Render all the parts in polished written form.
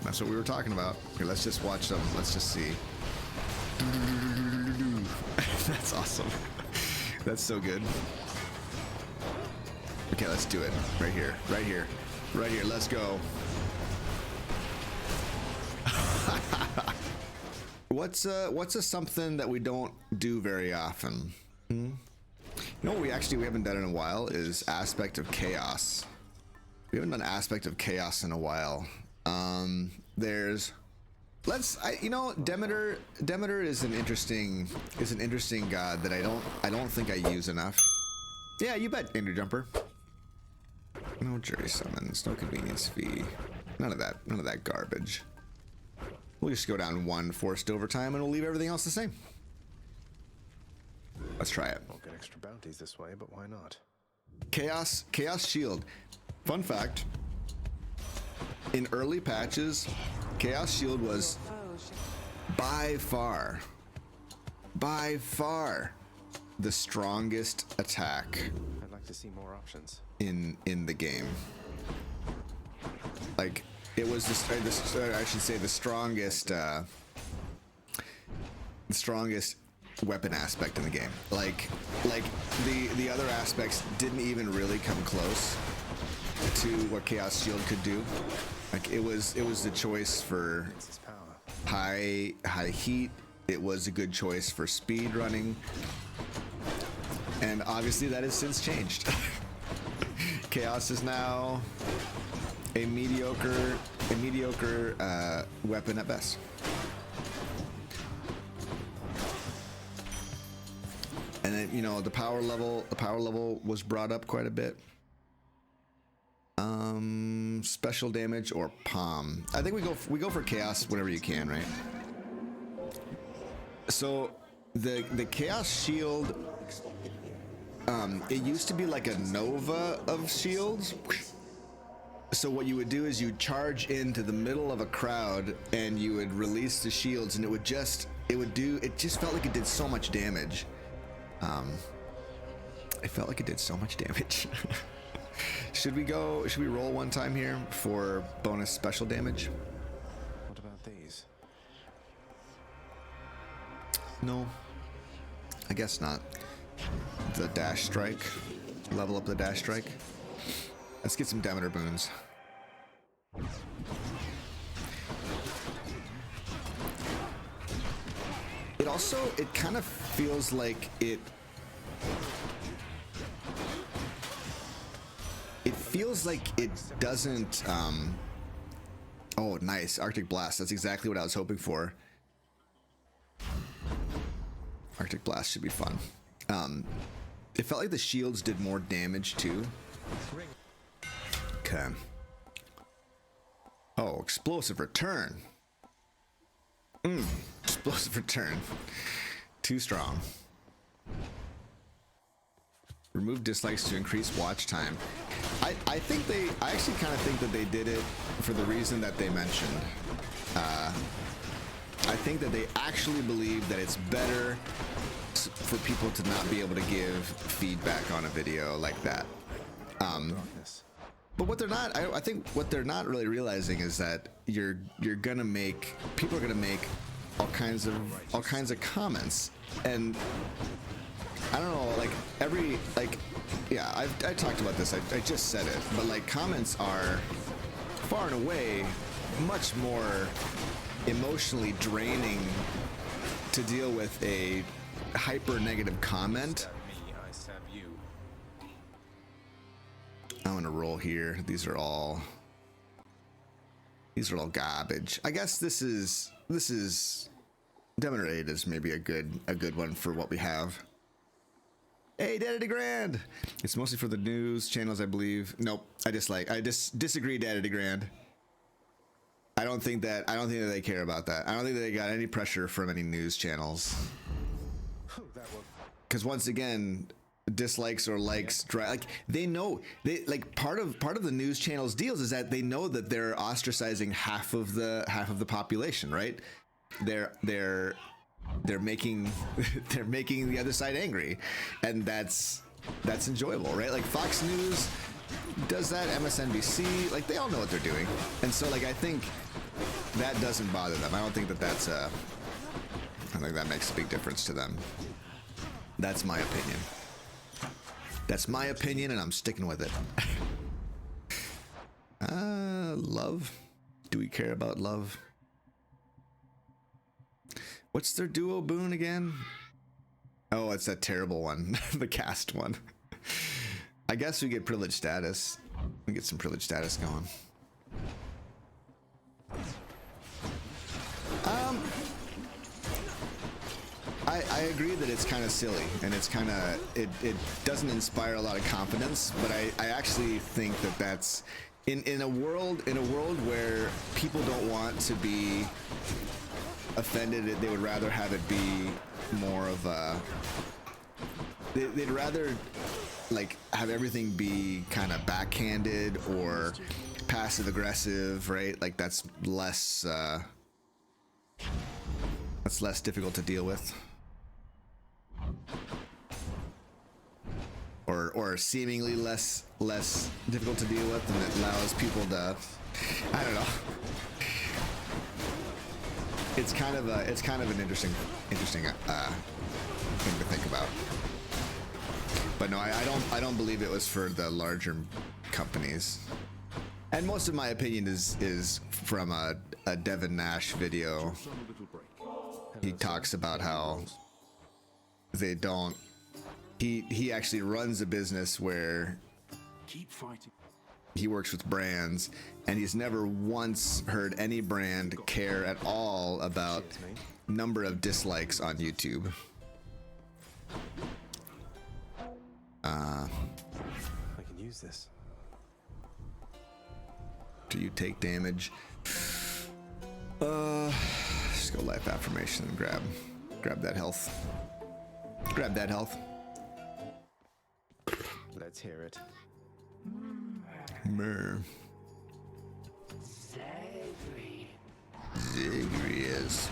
That's what we were talking about. Okay, let's just watch them. Let's just see. That's awesome. That's so good. Okay, let's do it. Right here. Right here. Right here. Let's go. What's a something that we don't do very often? You know what we haven't done in a while is aspect of chaos. We haven't done aspect of chaos in a while. There's Demeter is an interesting god that I don't think I use enough. Yeah, you bet, Ender Jumper. No jury summons, no convenience fee. None of that garbage. We'll just go down 1 forced overtime and we'll leave everything else the same. Let's try it. Won't get extra bounties this way, but why not? Chaos Shield. Fun fact. In early patches, Chaos Shield was by far the strongest attack I'd like to see more options in the game. Like, it was I should say the strongest weapon aspect in the game. Like the other aspects didn't even really come close to what Chaos Shield could do. Like, it was the choice for high heat. It was a good choice for speed running, and obviously that has since changed. Chaos is now a mediocre weapon at best. And then, you know, the power level was brought up quite a bit. Special damage or palm. I think we go for chaos whenever you can, right? So the Chaos Shield, it used to be like a nova of shields. So what you would do is you'd charge into the middle of a crowd and you would release the shields, and it just felt like it did so much damage. It felt like it did so much damage. Should we roll one time here for bonus special damage? What about these? No, I guess not. The dash strike. Level up the dash strike. Let's get some Demeter boons. It kind of feels like it feels like it doesn't oh, nice. Arctic Blast. That's exactly what I was hoping for. Arctic Blast should be fun. It felt like the shields did more damage too. Okay. Oh, explosive return. Explosive return. Too strong. Remove dislikes to increase watch time. I actually kind of think that they did it for the reason that they mentioned. I think that they actually believe that it's better for people to not be able to give feedback on a video like that. But what they're not, I think what they're not really realizing is that people are gonna make all kinds of comments, and I don't know, yeah, I talked about this, I just said it, but like, comments are far and away much more emotionally draining to deal with a hyper negative comment. I'm gonna roll here. These are all garbage. I guess this is Demeter 8 is maybe a good one for what we have. Hey, Daddy Grand. It's mostly for the news channels, I believe. Nope. I disagree, Daddy Grand. I don't think that they care about that. I don't think that they got any pressure from any news channels. Because once again, dislikes or likes, like, they know, part of the news channel's deals is that they know that they're ostracizing half of the population, right? They're making the other side angry, and that's enjoyable, right? Like, Fox News does that, MSNBC, like, they all know what they're doing. And so, like, I think that doesn't bother them. I don't think that that's a. I think that makes a big difference to them. That's my opinion. That's my opinion, and I'm sticking with it. Love. Do we care about love? What's their duo boon again? Oh, it's that terrible one. The cast one. I guess we get privileged status. We get some privileged status going. I agree that it's kind of silly, and it's kind of it doesn't inspire a lot of confidence, but I actually think that that's in a world where people don't want to be offended. They would rather have it be more of a they'd rather like have everything be kind of backhanded or passive aggressive, right? Like that's less difficult to deal with, or seemingly less difficult to deal with, and it allows people to, I don't know. It's kind of an interesting thing to think about. But no, I don't believe it was for the larger companies. And most of my opinion is from a Devin Nash video. He talks about how they don't. He actually runs a business where he works with brands, and he's never once heard any brand care at all about number of dislikes on YouTube. I can use this. Do you take damage? Just go life affirmation and grab that health. Grab that health. Let's hear it. Mer. Zagreus.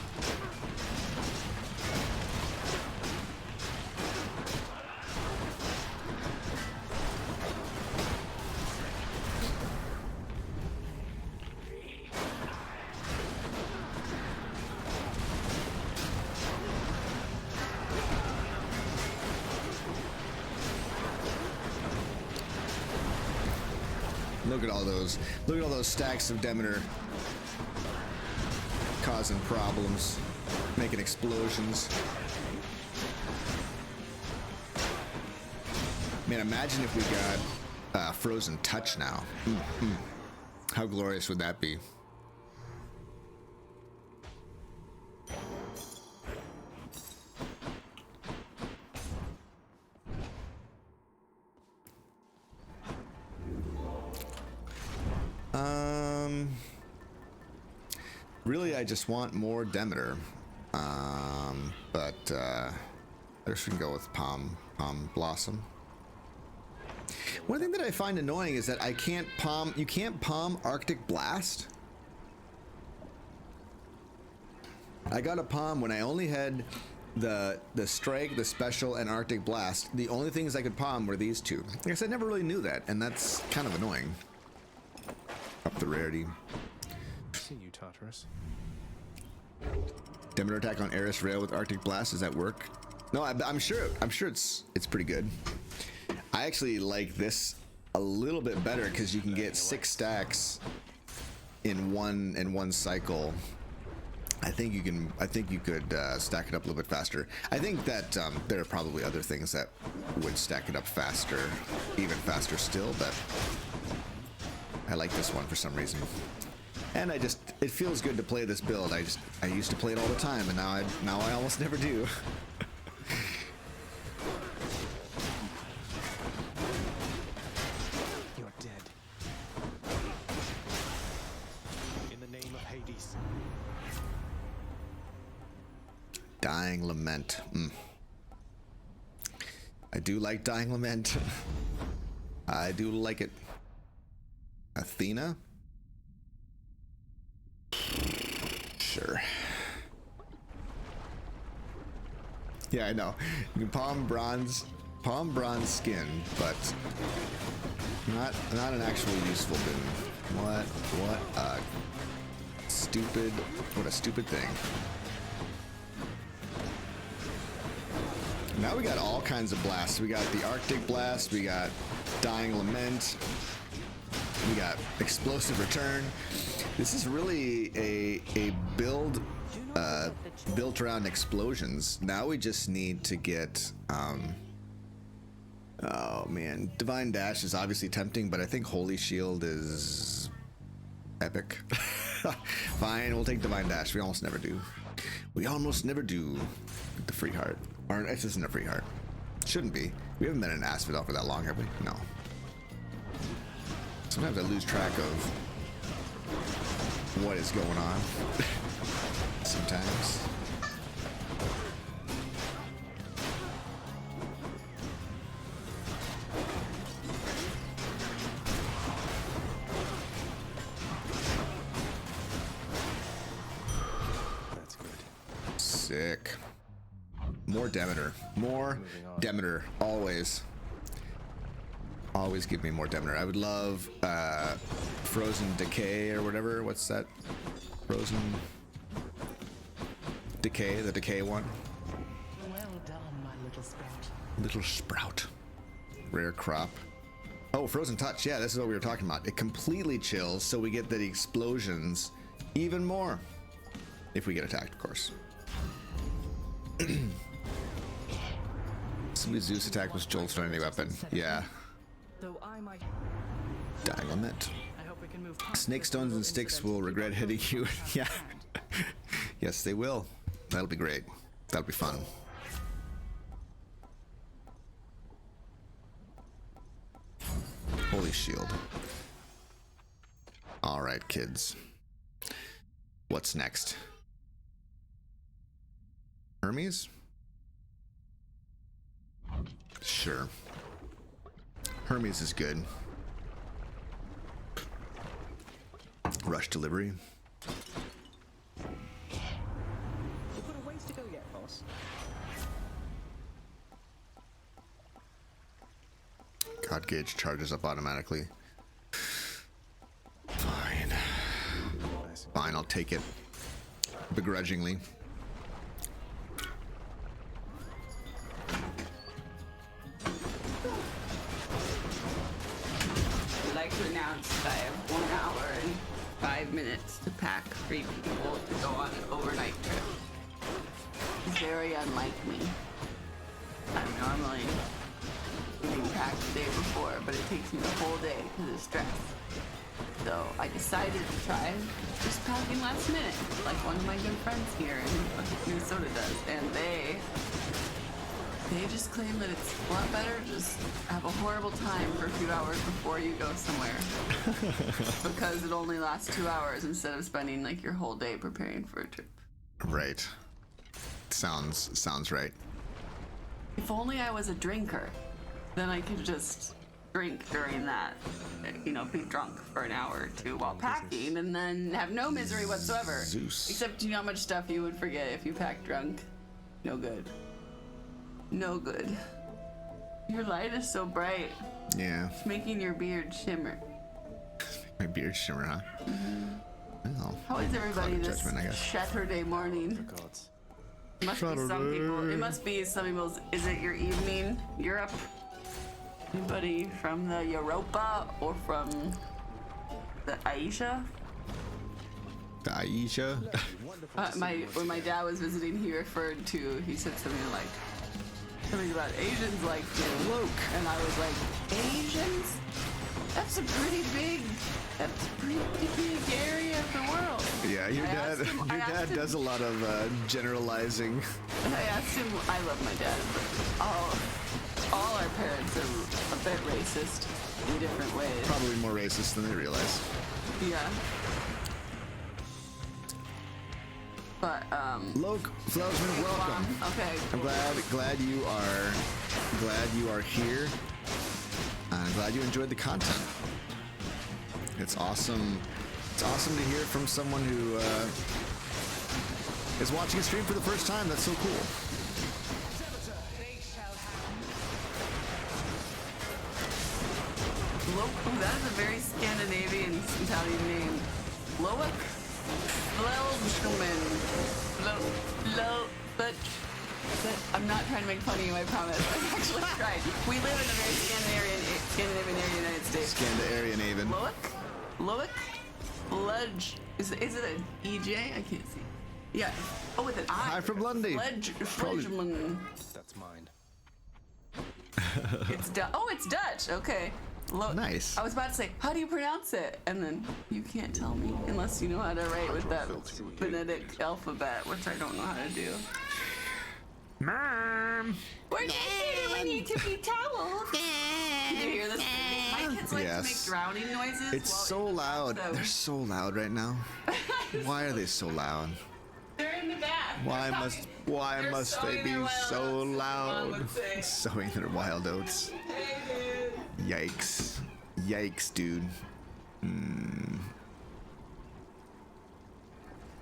Look at all those stacks of Demeter causing problems, making explosions. Man, imagine if we got frozen touch now. How glorious would that be? Really, I just want more Demeter. But I guess we can go with Palm Blossom. One thing that I find annoying is that I can't palm. You can't palm Arctic Blast. I got a palm when I only had the Strike, the Special, and Arctic Blast. The only things I could palm were these two. I guess I never really knew that, and that's kind of annoying. Up the rarity. See you, Tartarus. Demeter attack on Eris Rail with Arctic Blast. Does that work? No, I'm sure it's pretty good. I actually like this a little bit better because you can get 6 stacks in one cycle. I think you could stack it up a little bit faster. I think that there are probably other things that would stack it up faster, even faster still, but I like this one for some reason. And it feels good to play this build. I used to play it all the time, and now I almost never do. You're dead. In the name of Hades. Dying Lament. I do like Dying Lament. I do like it. Athena? Sure. Yeah, I know. You can palm bronze skin, but not an actual useful boon. What a what a stupid thing. Now we got all kinds of blasts. We got the Arctic blast, we got Dying Lament, we got explosive return. This is really a build built around explosions. Now we just need to get oh man, Divine Dash is obviously tempting, but I think Holy Shield is epic. Fine, we'll take Divine Dash. We almost never do. We almost never do. The free heart. Or it isn't a free heart. Shouldn't be. We haven't been in Asphodel for that long, have we? No. Sometimes I lose track of what is going on. Sometimes. That's good. Sick. More Demeter. More Demeter. Always. Always give me more Demeter. I would love Frozen Decay or whatever. What's that? Frozen Decay, the Decay one. Well done, my little sprout. Little Sprout. Rare crop. Oh, Frozen Touch. Yeah, this is what we were talking about. It completely chills, so we get the explosions even more. If we get attacked, of course. Somebody's Zeus attack was jolts on any weapon. Yeah. Though I might. Dying Lament. I hope we can move past Snake this stones little and sticks incident will regret hitting you. Yeah. beforehand. Yes, they will. That'll be great. That'll be fun. Holy Shield. All right, kids. What's next? Hermes? Sure. Hermes is good. Rush delivery. You've got a ways to go yet, boss. God gauge charges up automatically. Fine. Fine, I'll take it. Begrudgingly. I'd like to announce that I have 1 hour and 5 minutes to pack 3 people to go on an overnight trip. It's very unlike me. I'm normally getting packed the day before, but it takes me the whole day because of stress. So I decided to try just packing last minute, like one of my good friends here in Minnesota does, and they just claim that it's a lot better to just have a horrible time for a few hours before you go somewhere. Because it only lasts 2 hours instead of spending like your whole day preparing for a trip. Right. Sounds right. If only I was a drinker, then I could just drink during that, you know, be drunk for an hour or two while packing and then have no misery whatsoever. Zeus. Except you know how much stuff you would forget if you packed drunk? No good. No good. Your light is so bright. Yeah. It's making your beard shimmer. My beard shimmer, huh? Well, How is everybody clouded this judgment, I guess. Saturday morning? Gods. It must be some people. It must be some people's. Is it your evening? Europe? Anybody from the Europa or from the Aisha? The Aisha. When my dad was visiting, he said something about Asians like you. Loke. And I was like, Asians? That's a pretty big area of the world. Yeah, your I dad. asked him- I Your asked dad him- does a lot of generalizing. And I asked him, I love my dad, but all our parents are a bit racist in different ways. Probably more racist than they realize. Yeah. But, Loke, Flausman, welcome. Okay. I'm glad you are here. I'm glad you enjoyed the content. It's awesome. It's awesome to hear from someone who is watching a stream for the first time. That's so cool. That is a very Scandinavian Italian name. Loic? But I'm not trying to make fun of you, I promise. I actually tried. We live in a very Scandinavian area, United States. Scandinavian. Loic? Ludge. Is it an EJ? I can't see. Yeah. Oh, with an I. Hi from Lundy. Fledgman. That's mine. It's Dutch. Oh, it's Dutch. Okay. Nice. I was about to say, how do you pronounce it? And then you can't tell me unless you know how to write with that phonetic alphabet, which I don't know how to do. Mom. Where'd you get it when you took your towel? Can you hear this? My kids like to make drowning noises. It's so loud. They're so loud right now. Why are they so loud? They're in the bath. Why must they be so loud? Say. Sowing their wild oats. Hey, dude. Yikes. Yikes, dude.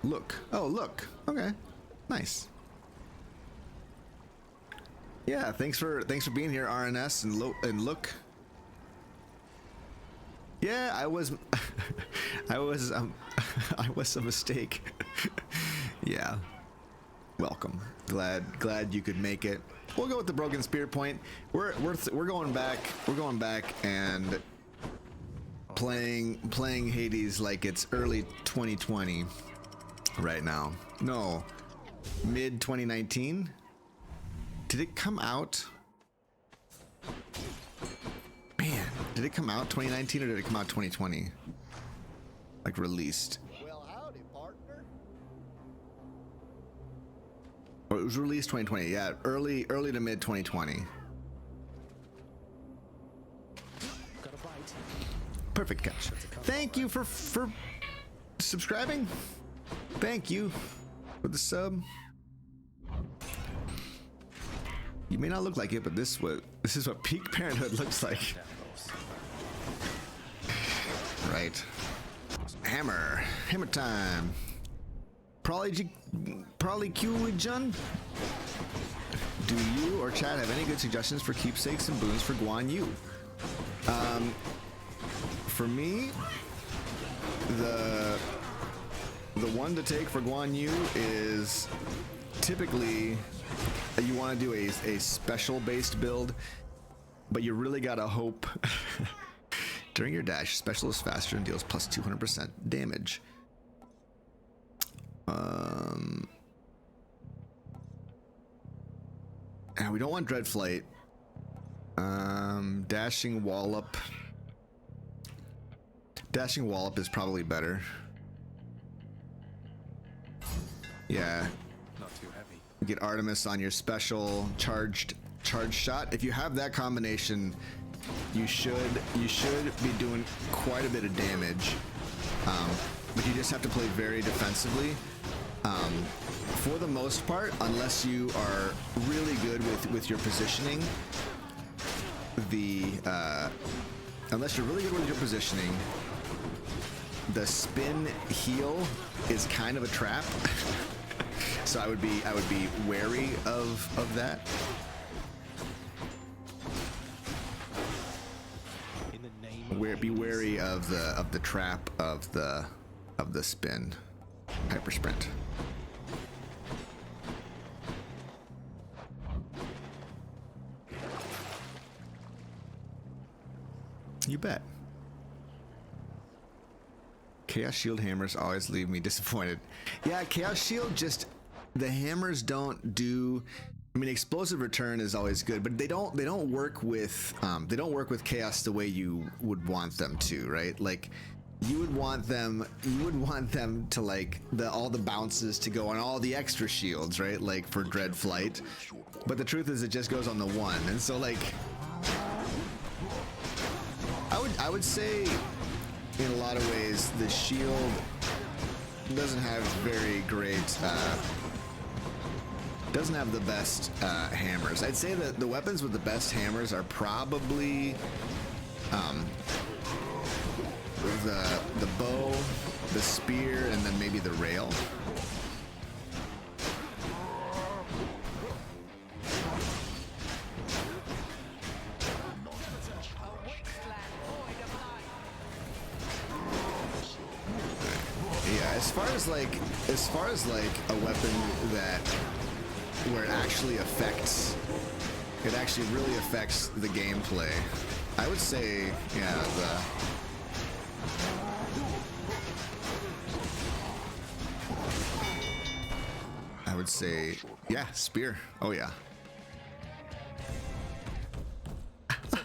Look. Oh, look. Okay. Nice. Yeah, thanks for being here, RNS and look. Yeah, I was I was a mistake. Yeah. Welcome. Glad you could make it. We'll go with the broken spear point. We're going back. We're going back and playing Hades like it's early 2020 right now. No. Mid 2019. Did it come out? Man, did it come out 2019 or did it come out 2020? Like released. Well, howdy, partner. Oh, it was released 2020. Yeah, early to mid 2020. Got a bite. Perfect catch. Thank you for subscribing. Thank you for the sub. You may not look like it, but this is what peak parenthood looks like. Right. Hammer time. Probably Q-Jun. Do you or Chad have any good suggestions for keepsakes and boons for Guan Yu? For me, the one to take for Guan Yu is typically you want to do a special based build, but you really gotta hope during your dash special is faster and deals plus 200% damage. And we don't want Dread Flight. Dashing Wallop is probably better. Yeah. Not too heavy. Get Artemis on your special charged shot. If you have that combination, you should be doing quite a bit of damage. But you just have to play very defensively. For the most part, unless you are really good with your positioning, unless you're really good with your positioning, the spin heal is kind of a trap. So I would be wary of that. In the name of Be wary of the trap of the spin hyper sprint. You bet. Chaos Shield hammers always leave me disappointed. Yeah, Chaos Shield just the hammers don't do. I mean, explosive return is always good, but they don't work with chaos the way you would want them to, right? Like you would want them to like all the bounces to go on all the extra shields, right? Like for Dread Flight. But the truth is it just goes on the one. And so like I would say in a lot of ways the shield doesn't have very great doesn't have the best hammers. I'd say that the weapons with the best hammers are probably the bow, the spear, and then maybe the rail. as like a weapon that where it actually affects, it actually really affects the gameplay, I would say, yeah, I would say, yeah, spear. Oh yeah.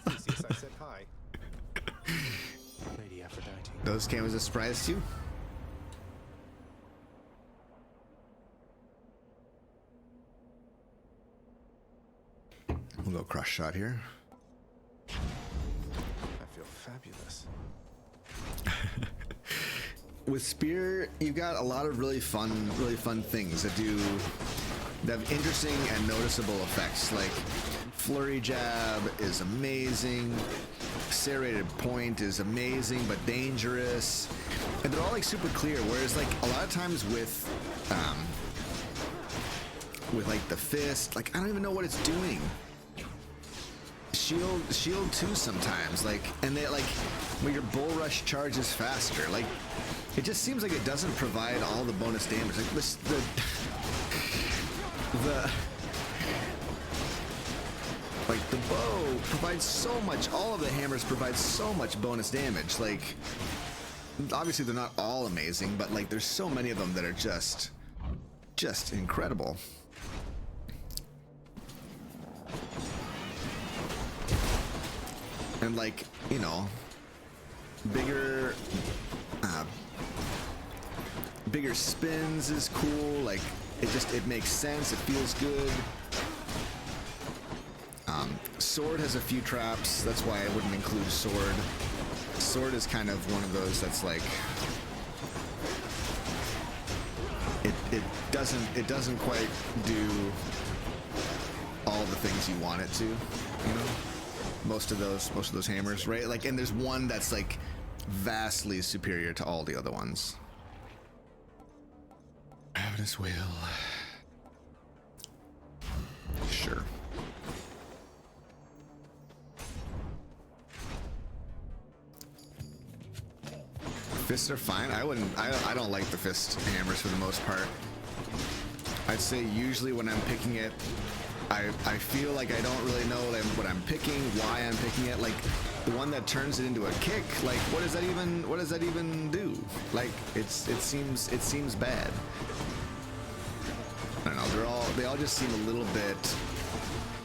Theseus, I said hi. Lady Aphrodite. Those came as a surprise too. We'll go crush shot here. I feel fabulous. With spear, you've got a lot of really fun things that have interesting and noticeable effects. Like flurry jab is amazing, serrated point is amazing but dangerous, and they're all like super clear. Whereas like a lot of times with like the fist, like I don't even know what it's doing. Shield too sometimes, like, and they like when your bull rush charges faster, like it just seems like it doesn't provide all the bonus damage. Like this, like the bow provides so much, all of the hammers provide so much bonus damage. Like obviously they're not all amazing, but like there's so many of them that are just incredible. And like, you know, bigger spins is cool. Like it makes sense. It feels good. Sword has a few traps. That's why I wouldn't include sword. Sword is kind of one of those that's like it doesn't quite do all the things you want it to, you know. Most of those hammers, right? Like, and there's one that's like vastly superior to all the other ones. Ravenous Whale. Sure. Fists are fine. I don't like the fist hammers for the most part. I'd say usually when I'm picking it, I feel like I don't really know what I'm picking, why I'm picking it. Like the one that turns it into a kick, like what does that even do? Like it seems bad. I don't know, they all just seem a little bit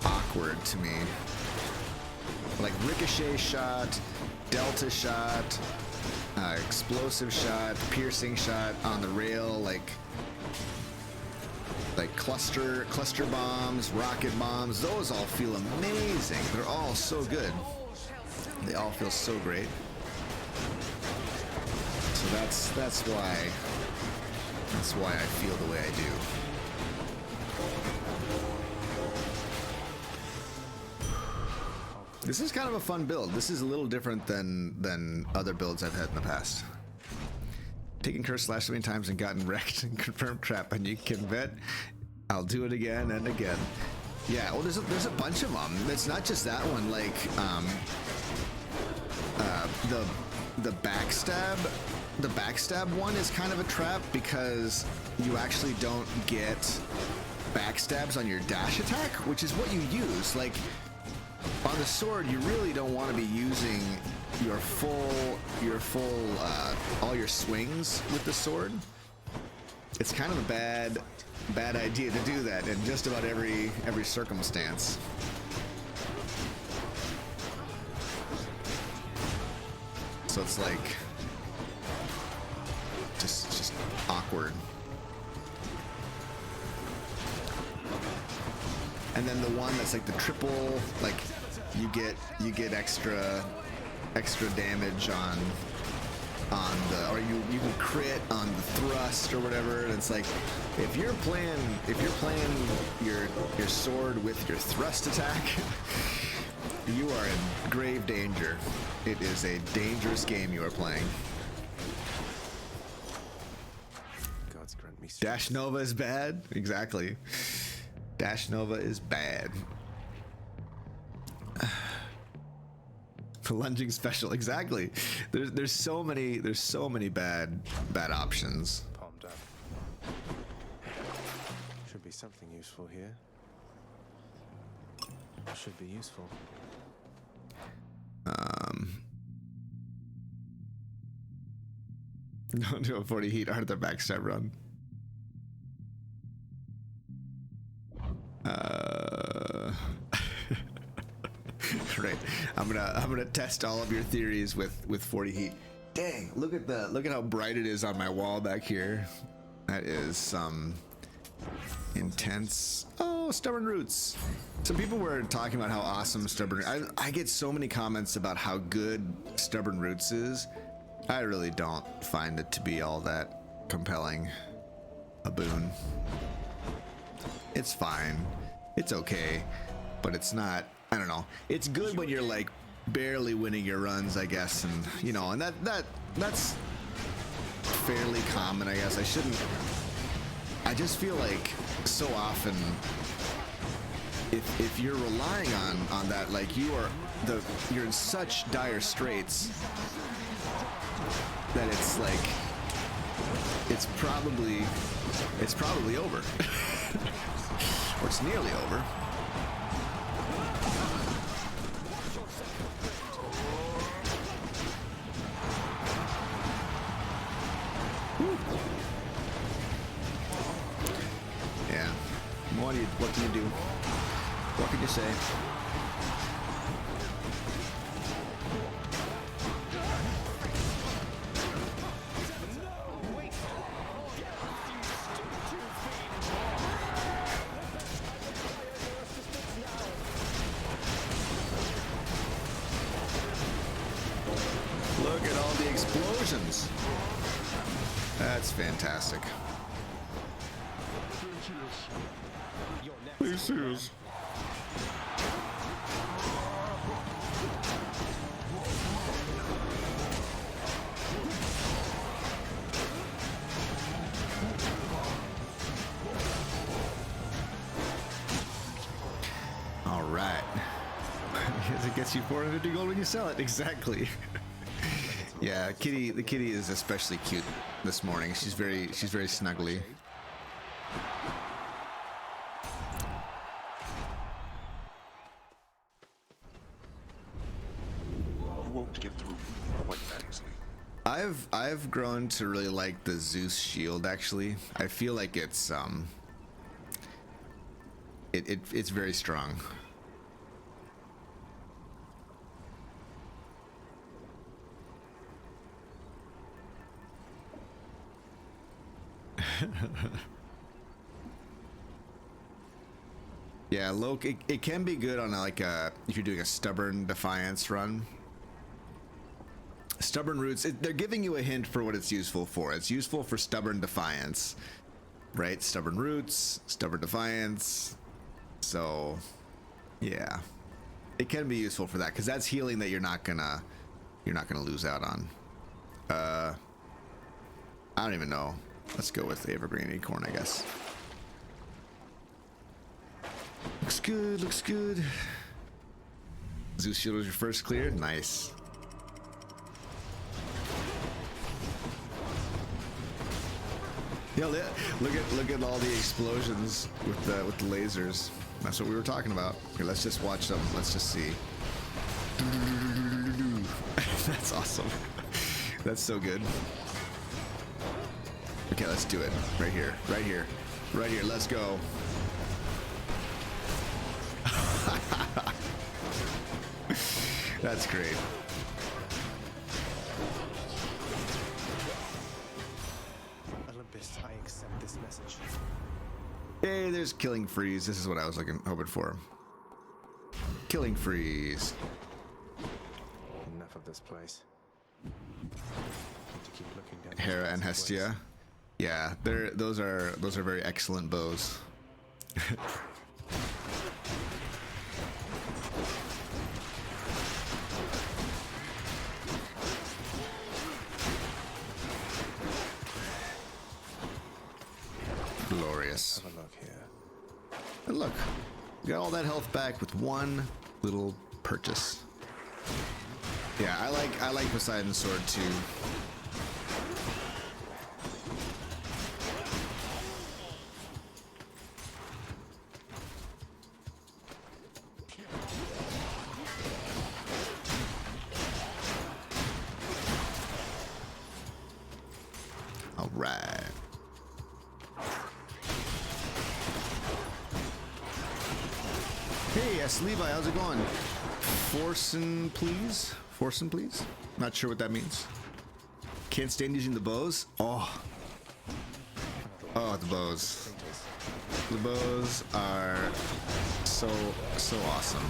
awkward to me. Like ricochet shot, delta shot, explosive shot, piercing shot on the rail, like cluster bombs, rocket bombs, those all feel amazing. They're all so good. They all feel so great. So that's why I feel the way I do. This is kind of a fun build. This is a little different than other builds I've had in the past. Taken curse slash so many times and gotten wrecked and confirmed trap, and you can bet I'll do it again and again. Yeah, well, there's a bunch of them. It's not just that one. Like the backstab one is kind of a trap because you actually don't get backstabs on your dash attack, which is what you use. Like on the sword, you really don't want to be using your full all your swings with the sword. It's kind of a bad idea to do that in just about every circumstance. So it's like just awkward. And then the one that's like the triple, like you get extra damage on the, or you can crit on the thrust or whatever. And it's like if you're playing your sword with your thrust attack, you are in grave danger. It is a dangerous game you are playing. Gods grant me strength. Dash Nova is bad. Exactly. Dash Nova is bad. The lunging special, exactly. There's so many bad options. Palmed up. something useful here. Should be useful. Don't do a 40 heat Arthur backstab run. Right. I'm gonna test all of your theories with 40 heat. Dang, look at how bright it is on my wall back here. That is some intense. Oh, stubborn roots. Some people were talking about how awesome stubborn. I get so many comments about how good stubborn roots is. I really don't find it to be all that compelling a boon. It's fine. It's okay, but it's not. I don't know. It's good when you're like barely winning your runs, I guess, and you know, and that's fairly common, I guess. I just feel like so often if you're relying on that, like you're in such dire straits that it's like it's probably over. Or it's nearly over. Yeah. What can you do? What can you say? Look at all the explosions. That's fantastic. This is. All right. It gets you 450 gold when you sell it. Exactly. Yeah, the kitty is especially cute this morning. She's very snuggly. Won't get through quite that easily. I've grown to really like the Zeus shield. Actually, I feel like it's it's very strong. Yeah, Loke, it can be good on if you're doing a stubborn defiance run. Stubborn roots, they're giving you a hint for what it's useful for. It's useful for stubborn defiance, right? Stubborn roots, stubborn defiance. So, yeah, it can be useful for that because that's healing that you're not gonna lose out on. I don't even know. Let's go with the evergreen acorn, I guess. Looks good, looks good. Zeus shield was your first clear. Nice. Yeah, look at all the explosions with the lasers. That's what we were talking about. Okay, let's just watch them. Let's just see. That's awesome. That's so good. Okay, let's do it. Right here. Right here. Right here. Let's go. That's great. Olympus, I accept this message. Hey, there's killing freeze. This is what I was hoping for. Killing freeze. Enough of this place. Need to keep looking down. Hera and Hestia. Yeah, those are very excellent bows. Glorious. Have a look here. And look, we got all that health back with one little purchase. Yeah, I like Poseidon's sword too. Hey, S. Levi, how's it going? Forsen, please. Forsen, please. Not sure what that means. Can't stand using the bows. Oh, the bows. The bows are so awesome.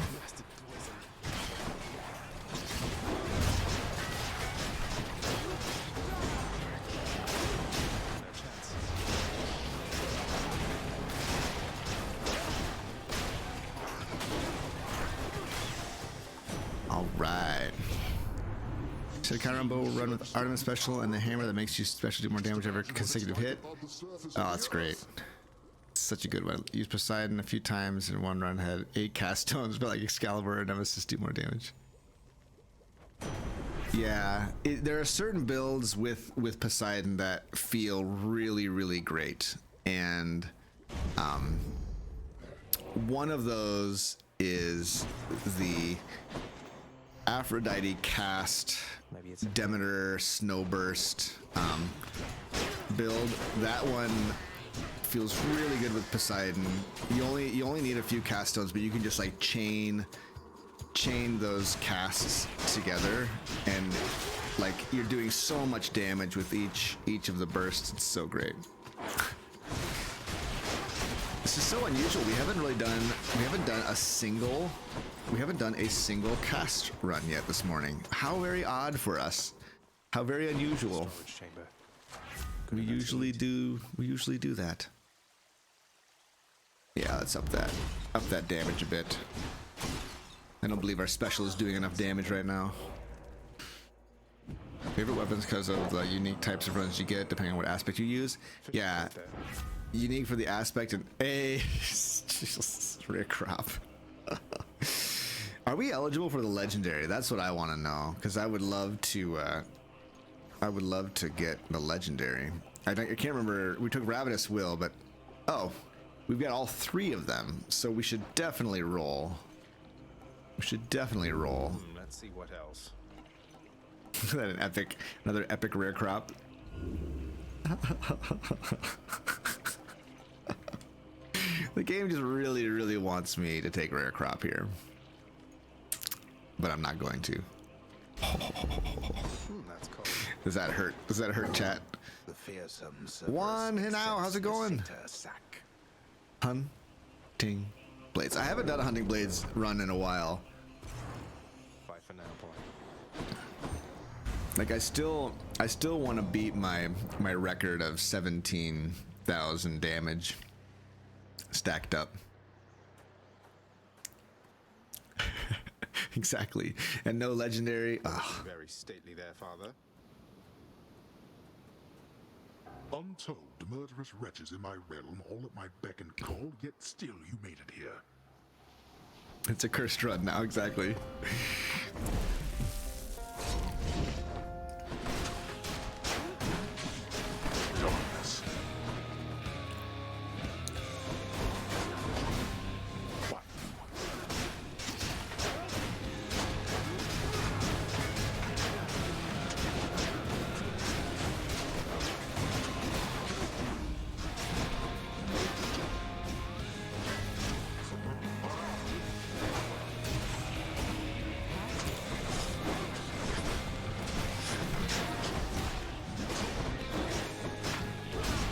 All right. Should a counter bow run with Artemis special and the hammer that makes you special do more damage every consecutive hit? Oh, that's great. Such a good one. Use Poseidon a few times in one run, had 8 cast stones, but like Excalibur and Nemesis do more damage. Yeah, there are certain builds with Poseidon that feel really great, and one of those is the Aphrodite cast Demeter Snowburst build. That one feels really good with Poseidon. You only need a few cast stones, but you can just like chain those casts together, and like you're doing so much damage with each of the bursts. It's so great. This is so unusual. We haven't done a single cast run yet this morning. How very odd for us. How very unusual. We usually do that. Yeah, let's up that damage a bit. I don't believe our special is doing enough damage right now. Favorite weapons because of the unique types of runs you get depending on what aspect you use. Yeah, unique for the aspect and Jesus, rare crop. Are we eligible for the legendary? That's what I want to know, because I would love to get the legendary. I can't remember. We took Ravenous Will, but oh, we've got all 3 of them, so we should definitely roll. We should definitely roll. Let's see what else. Another epic rare crop. The game just really wants me to take rare crop here, but I'm not going to. That's cold. Does that hurt? Does that hurt, chat? The fearsome One and out. How's it going? Hunting blades. I haven't done a hunting blades run in a while. Bye for now, boy. Like I still want to beat my record of 17,000 damage stacked up. Exactly. And no legendary. Ugh. Very stately there, father. Untold murderous wretches in my realm, all at my beck and call, yet still you made it here. It's a cursed run now, exactly. Darkness. What?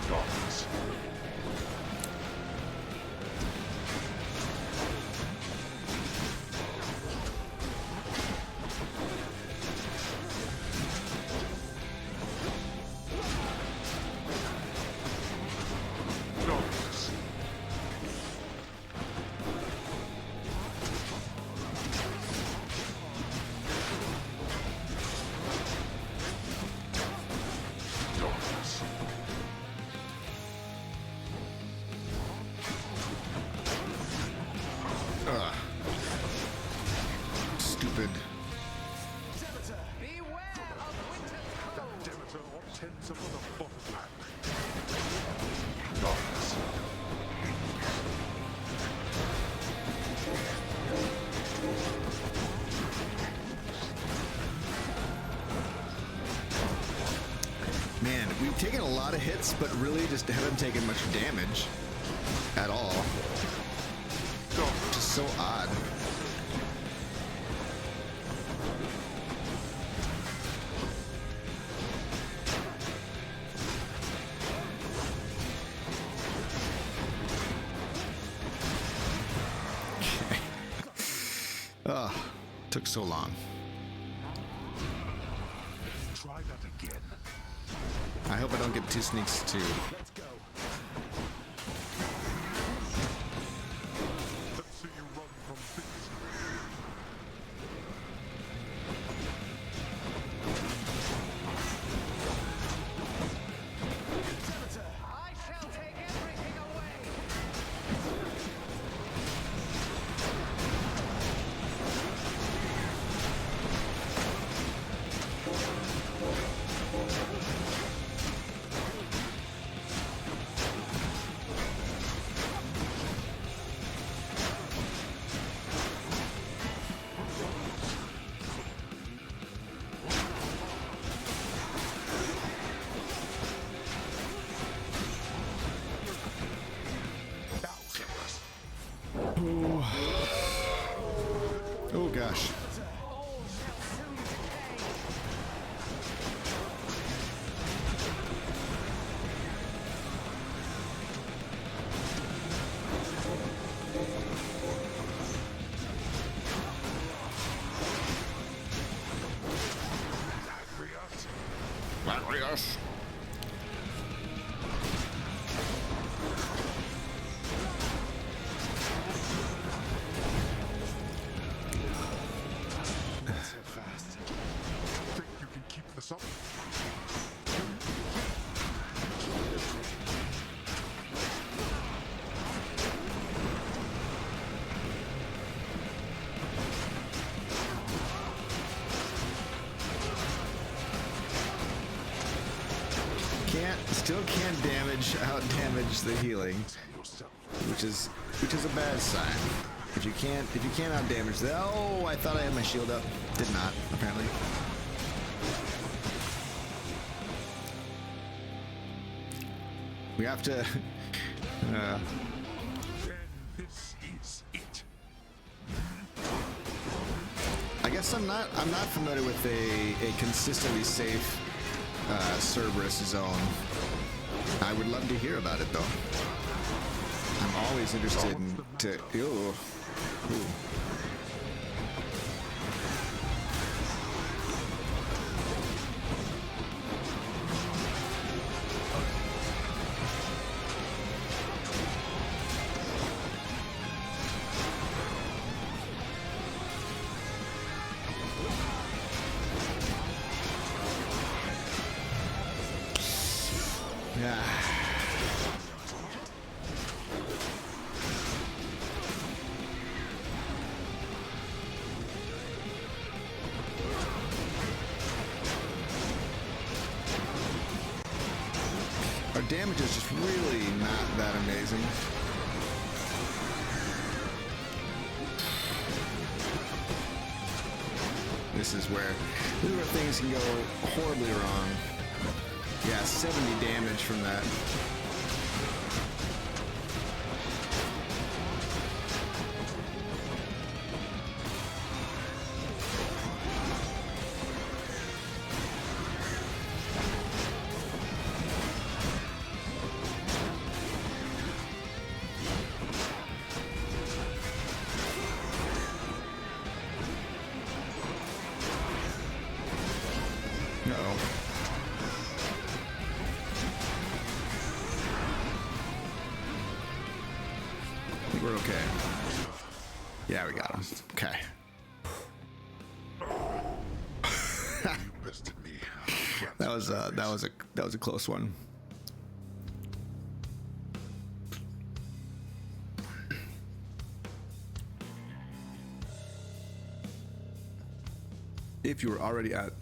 Darkness. Darkness. Darkness. Ugh. Stupid. Demeter or tens upon the bottom land. Darkness. Man, we've taken a lot of hits, but really just haven't taken much damage at all. Just so odd. Oh, took so long. Try that again. I hope I don't get two sneaks too. Let's go. Let's see you run from things. Demeter, I shall take everything away. Oh gosh. Yes. Let's head fast. Think you can keep this up? Still can't out damage the healing, which is a bad sign. If you can't out damage the, oh, I thought I had my shield up, did not apparently. We have to. Then this is it. I guess I'm not familiar with a consistently safe Cerberus zone. I would love to hear about it though. I'm always interested in to. Ooh. Yeah. Our damage is just really not that amazing. This is where things can go horribly wrong. Yeah, 70 damage from that. Uh-oh. I think we're okay. Yeah, we got him. Okay. You bested me. That was a close one. If you were already at.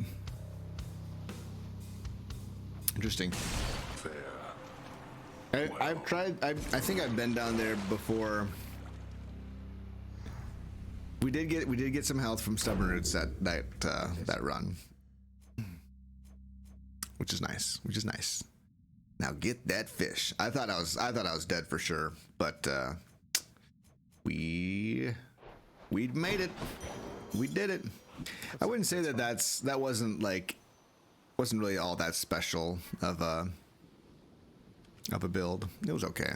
Interesting. Fair. I've tried. I think I've been down there before. We did get some health from Stubborn Roots that run, which is nice. Now get that fish. I thought I was dead for sure, but we made it. We did it. I wouldn't say that that wasn't really all that special of a build. It was okay.